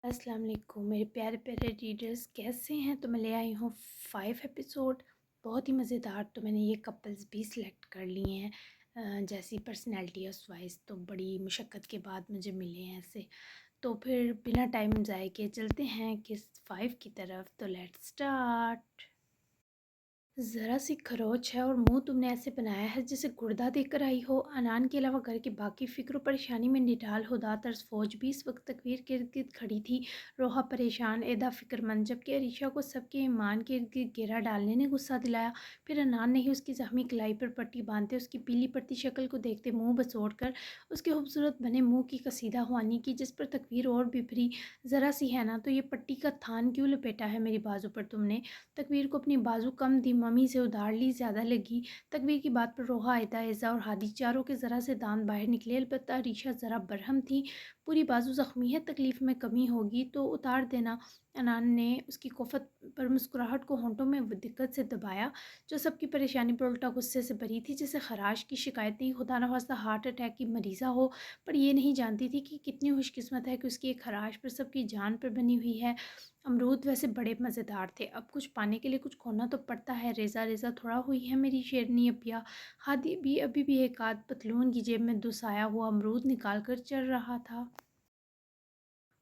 السلام علیکم میرے پیارے پیارے ریڈرز، کیسے ہیں؟ تو میں لے آئی ہوں 5 ایپیسوڈ، بہت ہی مزیدار۔ تو میں نے یہ کپلز بھی سلیکٹ کر لیے ہیں جیسی پرسنالٹی وائز، تو بڑی مشقت کے بعد مجھے ملے ہیں ایسے۔ تو پھر بنا ٹائم ضائع کیے چلتے ہیں کس 5 کی طرف۔ تو لیٹس اسٹارٹ۔ ذرا سی خروچ ہے اور منہ تم نے ایسے بنایا ہے جیسے گردہ دے کر آئی ہو۔ انان کے علاوہ گھر کے باقی فکر و پریشانی میں نڈال ہدا طرز فوج بھی اس وقت تکویر کے ارد گرد کھڑی تھی، روحا پریشان، ایدا فکر مند، جبکہ عریشہ کو سب کے ایمان کے ارد گرد گھیرا ڈالنے نے غصہ دلایا۔ پھر انان نے ہی اس کی زخمی کلائی پر پٹی باندھتے اس کی پیلی پڑتی شکل کو دیکھتے منہ بسوڑ کر اس کے خوبصورت بنے منہ کی قصیدہ خوانی کی، جس پر تکویر اور بھری ذرا سی ہے نا تو یہ پٹی کا تھان کیوں لپیٹا ہے میری بازو پر تم نے؟ تکویر کو اپنی بازو کم دی، ممی سے ادھار لی زیادہ لگی۔ تکویر کی بات پر روحا، ایدا، ایزا اور ہادی چاروں کے ذرا سے دانت باہر نکلے، البتہ ریشا ذرا برہم تھی۔ پوری بازو زخمی ہے، تکلیف میں کمی ہوگی تو اتار دینا۔ انان نے اس کی کوفت پر مسکراہٹ کو ہونٹوں میں دقت سے دبایا، جو سب کی پریشانی پر الٹا غصے سے بھری تھی، جیسے خراش کی شکایت نہیں، خدا نخواستہ ہارٹ اٹیک کی مریضہ ہو، پر یہ نہیں جانتی تھی کہ کتنی خوش قسمت ہے کہ اس کی ایک خراش پر سب کی جان پر بنی ہوئی ہے۔ امرود ویسے بڑے مزیدار تھے، اب کچھ پانے کے لیے کچھ کھونا تو پڑتا ہے۔ ریزہ ریزہ تھوڑا ہوئی ہے میری شیرنی اپیا۔ ہادی بھی ابھی بھی ایک آدھ پتلون کی جیب میں دسایا ہوا امرود نکال کر چل رہا تھا،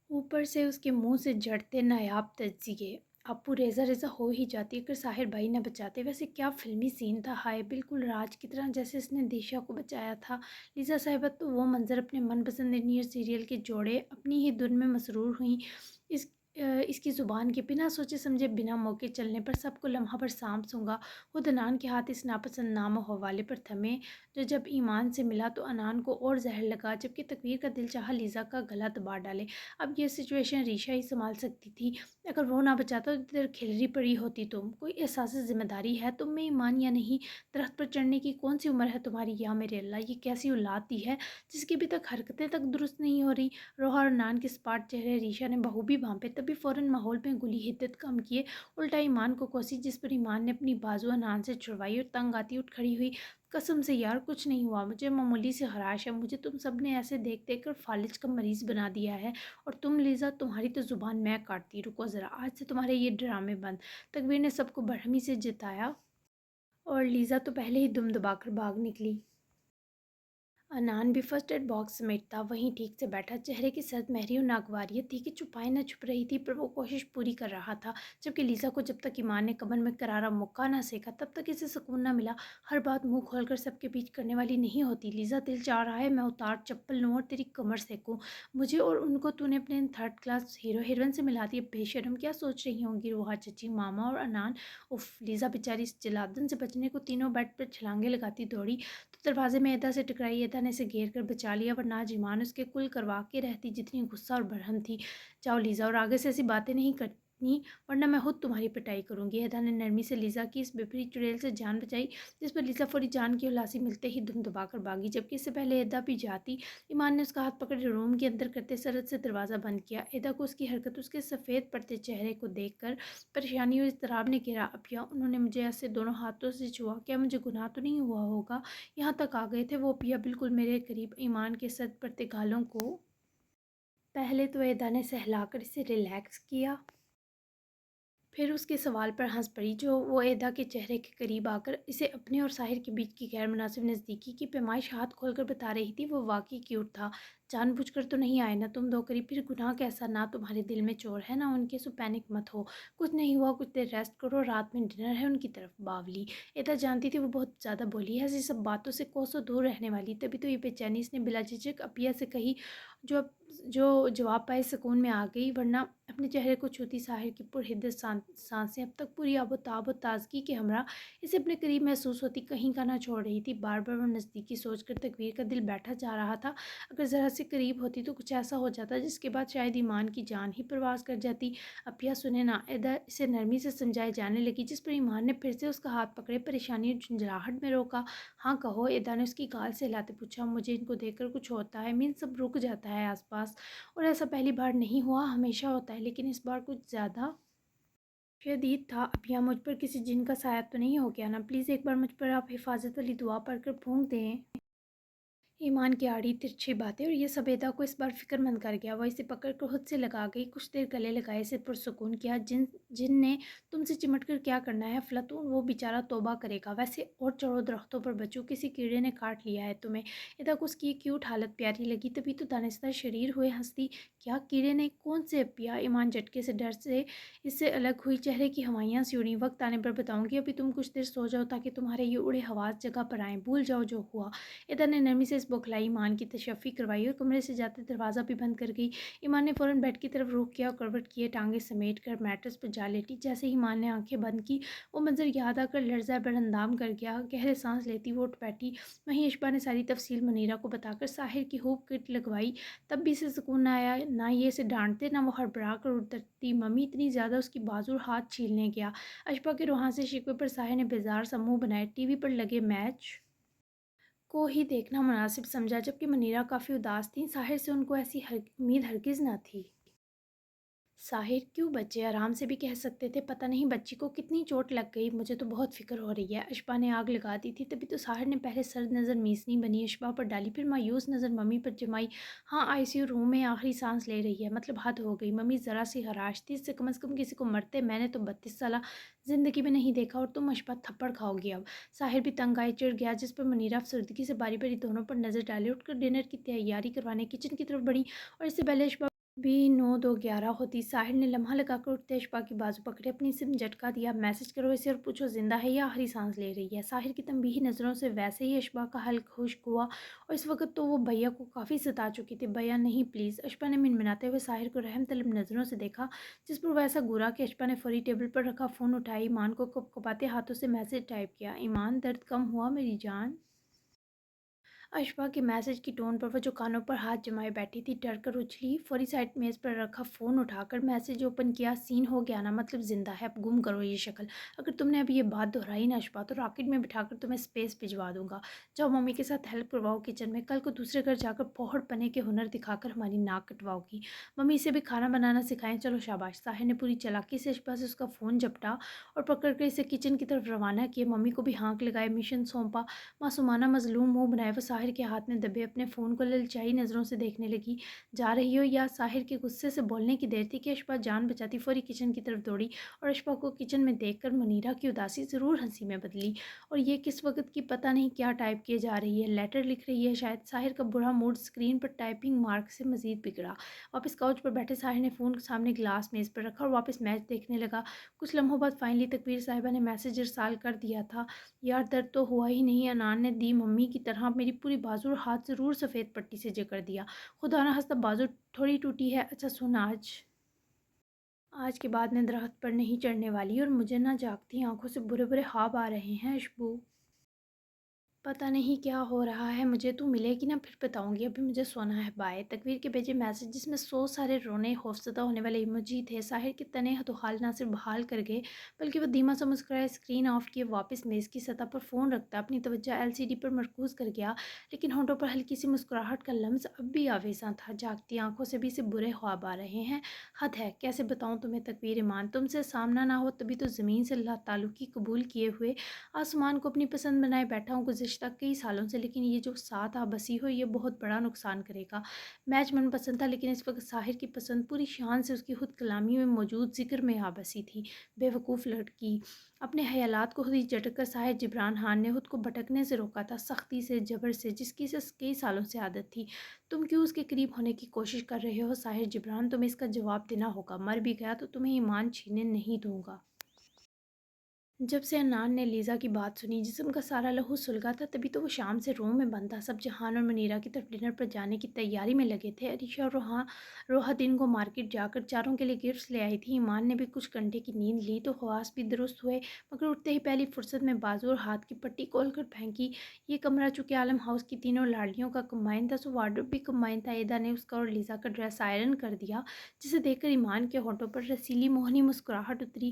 اوپر سے اس کے منہ سے جڑتے نایاب تجزیے۔ اپو ریزہ ریزہ ہو ہی جاتی اگر ساحر بھائی نہ بچاتے۔ ویسے کیا فلمی سین تھا، ہائے بالکل راج کی طرح، جیسے اس نے دیشا کو بچایا تھا۔ لیزا صاحبہ تو وہ منظر اپنے من پسند انجینئر سیریل کے جوڑے اپنی ہی دھن میں مسرور ہوئیں۔ اس اس کی زبان کے بنا سوچے سمجھے بنا موقع چلنے پر سب کو لمحہ پر سانپ سونگا۔ خود انان کے ہاتھ اس ناپسند نام و حوالے پر تھمے جو جب ایمان سے ملا تو انان کو اور زہر لگا، جبکہ تکویر کا دل چاہا لیزا کا گلا دبا ڈالے۔ اب یہ سچویشن ریشا ہی سنبھال سکتی تھی، اگر وہ نہ بچاتا تو ادھر کھلری پڑی ہوتی تم۔ کوئی احساس ذمہ داری ہے تم میں ایمان یا نہیں؟ درخت پر چڑھنے کی کون سی عمر ہے تمہاری؟ یا میرے اللہ، یہ کیسی اولاد دی ہے جس کی ابھی تک حرکتیں تک درست نہیں ہو رہی؟ روحا اور انان کے سپاٹ چہرے ریشا نے بخوبی بھانپے، تبھی فوراً ماحول میں گلی حدت کم کیے، الٹا ایمان کو کوسی، جس پر ایمان نے اپنی بازو انان سے چھڑوائی اور تنگ آتی اٹھ کھڑی ہوئی۔ قسم سے یار کچھ نہیں ہوا، مجھے معمولی سی خراش ہے، مجھے تم سب نے ایسے دیکھ دیکھ کر فالج کا مریض بنا دیا ہے، اور تم لیزا، تمہاری تو زبان میں کاٹتی، رکو ذرا، آج سے تمہارے یہ ڈرامے بند۔ تکویر نے سب کو برہمی سے جتایا اور لیزا تو پہلے ہی دم دبا کر بھاگ نکلی۔ انان بھی فرسٹ ایڈ باکس سمیٹتا وہیں ٹھیک سے بیٹھا، چہرے کی سرد مہری اور ناگواریت تھی کہ چھپائے نہ چھپ رہی تھی، پر وہ کوشش پوری کر رہا تھا، جبکہ لیزا کو جب تک ایمان نے کمر میں کرارا مکہ نہ سیکھا تب تک اسے سکون نہ ملا۔ ہر بات منہ کھول کر سب کے بیچ کرنے والی نہیں ہوتی لیزا، دل چاہ رہا ہے میں اتار چپل لوں اور تیری کمر سیکوں، مجھے اور ان کو تو نے اپنے تھرڈ کلاس ہیرو ہیروئن سے ملا دیا۔ بے شرم، کیا سوچ رہی ہوں گی روحا چچی، ماما اور انان؟ اف، لیزا بیچاری اس جلادن سے بچنے کو تینوں بیڈ پر چھلانگے لگاتی دوڑی تو دروازے میں ایدا سے ٹکرائی، ایدا نے اسے گھیر کر بچا لیا، ورنہ آج ایمان اس کے کل کروا کے رہتی جتنی غصہ اور برہم تھی۔ جاؤ لیزا، اور آگے سے ایسی باتیں نہیں کرنی ورنہ میں خود تمہاری پٹائی کروں گی۔ ایدا نے نرمی سے لیزا کی اس بپری چڑیل سے جان بچائی، جس پر لیزا فوری جان کی ہلاسی ملتے ہی دم دبا کر بھاگی، جبکہ اس سے پہلے ایدا بھی جاتی۔ ایمان نے اس کا ہاتھ پکڑ روم کے اندر کرتے سرعت سے دروازہ بند کیا۔ ایدا کو اس کی حرکت اس کے سفید پڑتے چہرے کو دیکھ کر پریشانی اور اضطراب نے گھیرا۔ اپیا، انہوں نے مجھے ایسے دونوں ہاتھوں سے چھوا، کیا مجھے گناہ تو نہیں ہوا ہوگا؟ یہاں تک آ گئے تھے وہ اپیا بالکل میرے قریب، ایمان کے سرد پڑتے گالوں کو پہلے تو ایدا نے سہلا کر اسے ریلیکس کیا، پھر اس کے سوال پر ہنس پڑی جو وہ ایدا کے چہرے کے قریب آ کر اسے اپنے اور ساحر کے بیچ کی غیر مناسب نزدیکی کی پیمائش ہاتھ کھول کر بتا رہی تھی۔ وہ واقعی کیوٹ تھا، جان بوجھ کر تو نہیں آئے نا تم دو قریب، پھر گناہ کیسا؟ نہ تمہارے دل میں چور ہے نہ ان کے، سو پینک مت ہو، کچھ نہیں ہوا، کچھ دیر ریسٹ کرو، رات میں ڈنر ہے ان کی طرف۔ باولی، ایدا جانتی تھی وہ بہت زیادہ بولی ہے، ایسی سب باتوں سے کوسوں دور رہنے والی، تبھی تو یہ بے چینی اس نے بلا جھجک اپیا سے کہی، جو جواب پائے سکون میں آ گئی، ورنہ اپنے چہرے کو چھوتی ساحر کی پرحدت سانسیں اب تک پوری آب و تاب و تازگی کے ہمراہ اسے اپنے قریب محسوس ہوتی کہیں کا نہ چھوڑ رہی تھی۔ بار بار وہ نزدیکی سوچ کر تکویر کا دل بیٹھا جا رہا تھا، اگر ذرا سے قریب ہوتی تو کچھ ایسا ہو جاتا جس کے بعد شاید ایمان کی جان ہی پرواز کر جاتی۔ اپیا سنے نا، ایدا اسے نرمی سے سمجھائے جانے لگی، جس پر ایمان نے پھر سے اس کا ہاتھ پکڑے پریشانی اور جھنجھلاہٹ میں روکا۔ ہاں کہو، ایدا نے اس کی گال سے ہلاتے پوچھا، مجھے ان کو دیکھ کر کچھ ہوتا ہے، مین سب رک جاتا ہے آس پاس، اور ایسا پہلی بار نہیں ہوا، ہمیشہ ہوتا ہے، لیکن اس بار کچھ زیادہ شدید تھا۔ اپیا، مجھ پر کسی جن کا سایہ تو نہیں ہو گیا نا؟ پلیز ایک بار مجھ پر آپ حفاظت والی دعا پڑھ کر پھونک دیں۔ ایمان کی آڑی ترچھی باتیں اور یہ سبیدا کو اس بار فکر مند کر گیا۔ وہ اسے پکڑ کر خود سے لگا گئی، کچھ دیر گلے لگائے، اسے پرسکون کیا۔ جن نے تم سے چمٹ کر کیا کرنا ہے افلاطون، وہ بیچارہ توبہ کرے گا۔ ویسے اور چڑھو درختوں پر بچو، کسی کیڑے نے کاٹ لیا ہے تمہیں۔ ادا کو اس کی کیوٹ حالت پیاری لگی، تبھی تو دانستہ شریر ہوئے ہنستی۔ کیا کیڑے نے؟ کون سے پیا؟ ایمان جھٹکے سے ڈر سے اس سے الگ ہوئی، چہرے کی ہوائیاں سی اڑیں۔ وقت آنے پر بتاؤں گی، ابھی تم کچھ دیر سو جاؤ تاکہ تمہارے یہ اڑے حواس جگہ پر آئیں، بھول جاؤ جو ہوا۔ ادا نے نرمی سے اس بوکھلائی ایمان کی تشفی کروائی اور کمرے سے جاتے دروازہ بھی بند کر گئی۔ ایمان نے فوراً بیڈ کی طرف رخ کیا اور کروٹ کیے ٹانگیں سمیٹ کر میٹرس پر جا لیٹی۔ جیسے ہی ایمان نے آنکھیں بند کی، وہ منظر یاد آ کر لرزہ براندام کر گیا۔ گہرے سانس لیتی وہ اٹھ بیٹھی۔ وہیں اشبا نے ساری تفصیل منیرہ کو بتا کر ساحر کی خوب کٹ لگوائی۔ تب بھی اسے سکون نہ آیا، نہ یہ اسے ڈانٹتے، نہ وہ ہڑبڑا کر اترتی ممی اتنی زیادہ اس کی بازو اور ہاتھ چھیلنے گیا۔ اشبا کے روحاں سے شکوے پر ساحر نے بیزار سا منہ بنائے ٹی وی پر لگے میچ کو ہی دیکھنا مناسب سمجھا، جبکہ منیرہ کافی اداس تھیں۔ ساحر سے ان کو ایسی امید ہرگز نہ تھی۔ ساحر کیوں بچے آرام سے بھی کہہ سکتے تھے، پتہ نہیں بچی کو کتنی چوٹ لگ گئی، مجھے تو بہت فکر ہو رہی ہے۔ اشبا نے آگ لگا دی تھی، تبھی تو ساحر نے پہلے سرد نظر میسنی بنی اشبا پر ڈالی، پھر مایوس نظر ممی پر جمائی۔ ہاں آئی سی یو روم میں آخری سانس لے رہی ہے، مطلب حد ہو گئی۔ ممی ذرا سی ہراش تھی، اس سے کم از کم کسی کو مرتے میں نے تو 32 سالہ زندگی میں نہیں دیکھا، اور تم اشبا تھپڑ کھاؤ گی اب۔ ساحر بھی تنگ آئے چڑھ گیا، جس پر منیرہ افسردگی سے باری باری دونوں پر نظر ڈالے اٹھ کر ڈنر کی تیاری کروانے کچن کی طرف بڑھی، اور اس سے پہلے اشبا بھی 9 2 11 ہوتی۔ ساحر نے لمحہ لگا کر اٹھتے اشبا کی بازو پکڑے، اپنی سم جھٹکا دیا، میسج کرو اسے اور پوچھو زندہ ہے یا آخری سانس لے رہی ہے۔ ساحر کی تنبیہی نظروں سے ویسے ہی اشبا کا حلق خشک ہوا، اور اس وقت تو وہ بھیا کو کافی ستا چکی تھی۔ بھیا نہیں پلیز۔ اشبا نے منمناتے ہوئے ساحر کو رحم طلب نظروں سے دیکھا، جس پر وہ ایسا گورا کہ اشبا نے فوری ٹیبل پر رکھا فون اٹھائی، ایمان کو کپکپاتے ہاتھوں سے میسج ٹائپ کیا۔ ایمان درد کم ہوا میری جان؟ اشبا کے میسج کی ٹون پر وہ جو کانوں پر ہاتھ جمائے بیٹھی تھی ڈر کر اچھلی، فوری سائڈ میز پر رکھا فون اٹھا کر میسج اوپن کیا۔ سین ہو گیا نا، مطلب زندہ ہے، اب گم کرو یہ شکل۔ اگر تم نے ابھی یہ بات دہرائی نا اشبا، تو راکٹ میں بٹھا کر تمہیں اسپیس بھجوا دوں گا۔ جاؤ ممی کے ساتھ ہیلپ کرواؤ کچن میں، کل کو دوسرے گھر جا کر پوہڑ پنے کے ہنر دکھا کر ہماری ناک کٹواؤ گی۔ ممی اسے بھی کھانا بنانا سکھائیں، چلو شاباش۔ ساحر نے پوری چالاکی سے اشبا سے اس کا فون جھپٹا اور پکڑ کر اسے کچن کی طرف روانہ کیا۔ ممی کو بھی ہانک لگائے، مشن سونپا، معصومانہ مظلوم منہ بنائے وہ ساحر کے ہاتھ میں دبے اپنے فون کو للچائی نظروں سے دیکھنے لگی۔ جا رہی ہو؟ یا ساحر کے غصے سے بولنے کی دیر تھی کہ اشبا جان بچاتی فوری کچن کی طرف دوڑی، اور اشبا کو کچن میں دیکھ کر منیرہ کی اداسی ضرور ہنسی میں بدلی۔ اور یہ کس وقت کی پتہ نہیں کیا ٹائپ کیے جا رہی ہے، لیٹر لکھ رہی ہے شاید۔ ساحر کا برا موڈ اسکرین پر ٹائپنگ مارک سے مزید بگڑا۔ واپس کاؤچ پر بیٹھے ساحر نے فون سامنے گلاس میز پر رکھا اور واپس میچ دیکھنے لگا۔ کچھ لمحوں بعد فائنلی تکبیر صاحبہ نے میسج ارسال کر دیا تھا، یار درد تو ہوا ہی نہیں، انان نے دی ممی کی طرح میری پوری بازو اور ہاتھ ضرور سفید پٹی سے جکڑ دیا، خدا نہ خواستہ بازو تھوڑی ٹوٹی ہے۔ اچھا سن، آج کے بعد میں درخت پر نہیں چڑھنے والی، اور مجھے نہ جاگتی آنکھوں سے برے برے خواب آ رہے ہیں اشبو۔ پتہ نہیں کیا ہو رہا ہے مجھے، تو ملے گی نا پھر بتاؤں گی، ابھی مجھے سونا ہے، بائے۔ تکبیر کے بھیجے میسج جس میں 100 سارے رونے خوفزدہ ہونے والے ایموجی تھے، ساحر کے تنے تو حال نہ صرف بحال کر گئے، بلکہ وہ دھیما سا مسکرائے، اسکرین آف کیے واپس میز کی سطح پر فون رکھتا اپنی توجہ LCD پر مرکوز کر گیا، لیکن ہونٹوں پر ہلکی سی مسکراہٹ کا لمس اب بھی آویزاں تھا۔ جاگتی آنکھوں سے بھی اسے برے خواب آ رہے ہیں، حد ہے، کیسے بتاؤں تمہیں تکبیر ایمان، تم سے سامنا نہ ہو تبھی تو زمین سے اللہ تعلقی قبول کیے ہوئے آسمان کو اپنی پسند بنائے بیٹھا ہوں گزشتہ کئی سالوں سے، لیکن یہ جو ساتھ آبسی ہو یہ بہت بڑا نقصان کرے گا۔ میچ من پسند تھا، لیکن اس وقت ساحر کی پسند پوری شان سے اس کی خود کلامی میں موجود ذکر میں آبسی تھی۔ بے وقوف لڑکی، اپنے خیالات کو خود ہی جھٹک کر ساحر جبران خان نے خود کو بھٹکنے سے روکا تھا، سختی سے، جبر سے، جس کی اسے کئی سالوں سے عادت تھی۔ تم کیوں اس کے قریب ہونے کی کوشش کر رہے ہو ساحر جبران؟ تمہیں اس کا جواب دینا ہوگا، مر بھی گیا تو تمہیں ایمان چھیننے نہیں دوں گا۔ جب سے انان نے لیزا کی بات سنی، جسم کا سارا لہو سلگا تھا، تبھی تو وہ شام سے روم میں بند تھا۔ سب جہان اور منیرہ کی طرف ڈنر پر جانے کی تیاری میں لگے تھے۔ عریشہ اور روحا دن کو مارکیٹ جا کر چاروں کے لیے گفٹس لے آئی تھی۔ ایمان نے بھی کچھ گھنٹے کی نیند لی تو خواص بھی درست ہوئے، مگر اٹھتے ہی پہلی فرصت میں بازو اور ہاتھ کی پٹی کھول کر پھینکی۔ یہ کمرہ چونکہ عالم ہاؤس کی تینوں لاڑلیوں کا کمبائن تھا، سو وارڈروب بھی کمبائن تھا۔ ایدا نے اس کا اور لیزا کا ڈریس آئرن کر دیا، جسے دیکھ کر ایمان کے ہونٹوں پر رسیلی موہنی مسکراہٹ اتری۔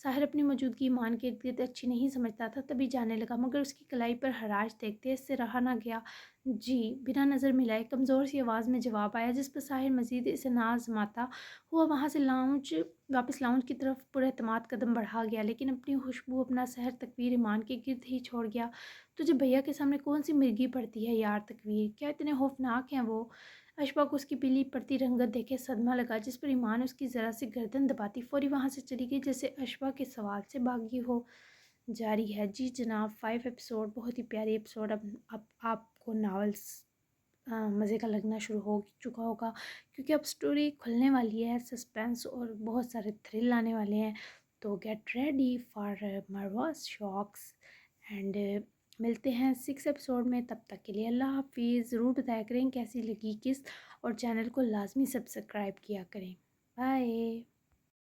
ساحر اپنی موجودگی ایمان کے ارد گرد اچھی نہیں سمجھتا تھا، تبھی جانے لگا، مگر اس کی کلائی پر حراج دیکھتے اس سے رہا نہ گیا۔ جی، بنا نظر ملائے کمزور سی آواز میں جواب آیا، جس پر ساحر مزید اسے نہ آزماتا ہوا وہاں سے واپس لاؤنج کی طرف پر اعتماد قدم بڑھا گیا، لیکن اپنی خوشبو، اپنا سحر تکویر ایمان کے گرد ہی چھوڑ گیا۔ تجھے بھیا کے سامنے کون سی مرگی پڑتی ہے یار تکویر، کیا اتنے خوفناک ہیں وہ؟ اشبا کو اس کی پیلی پڑتی رنگت دیکھے صدمہ لگا، جس پر ایمان اس کی ذرا سی گردن دباتی فوری وہاں سے چلی گئی، جیسے اشبا کے سوال سے بھاگی ہو۔ جاری ہے جی جناب، 5 ایپیسوڈ، بہت ہی پیاری ایپیسوڈ۔ اب آپ کو ناولس مزے کا لگنا شروع ہو چکا ہوگا، کیونکہ اب سٹوری کھلنے والی ہے، سسپینس اور بہت سارے تھرل آنے والے ہیں، تو گیٹ ریڈی فار مروس شاکس اینڈ ملتے ہیں 6 ایپیسوڈ میں۔ تب تک کے لیے اللہ حافظ۔ ضرور بتایا کریں کیسی لگی قسط، اور چینل کو لازمی سبسکرائب کیا کریں۔ بائے۔